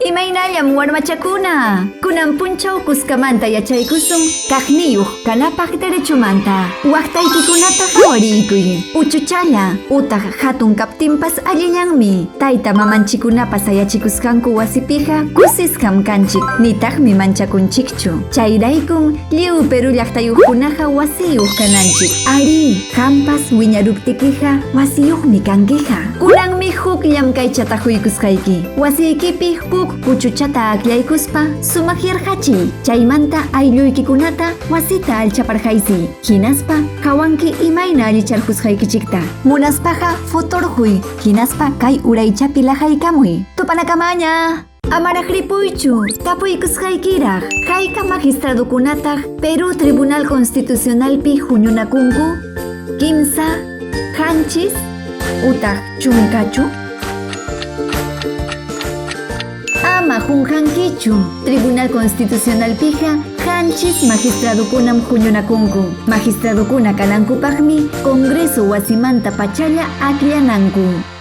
Imaynallam warmachakuna, kunan punchaw kuskamanta yachaykusun kaqniyuq kanapaq derechumanta. Waqtaykikunata hawariykuy, uchuchala utaq hatun kaptinpas allillanmi. Tayta mamanchikunapas ayachikusqanku wasipiqa kusiskam kanchik, nitaqmi manchakunchikchu. Chayraykun lliw Perú llaqtayuqkunaqa wasiyuq kananchik. Ari, qampas wiñaruptikiqa wasiyuqmi kankiqa. Kunanmi huk llamkaychata huykusqayki. Wasiykipi huk kuchuchata akllaykuspa sumakyarqachiy. Chaymanta aylluykikunata wasita alchaparqaysi. Hinaspa qawanki imayna allicharqusqaykichikta. Munaspaqa futurquy. Hinaspa kay uraychapi laqaykamuy. Tupanakamaña. Amaraq ripuychu, tapuykusqaykiraq. Kayqa magistradokunataq Perú Tribunal Constitucionalpi huñunakunku kimsa, qanchis, utaq chunkachu. Ama junjankichu, Tribunal Constitucionalpiqa qanchis magistradokunam huñunakunku. Magistradokuna kanankupaqmi Congreso wasimanta pachalla akllananku.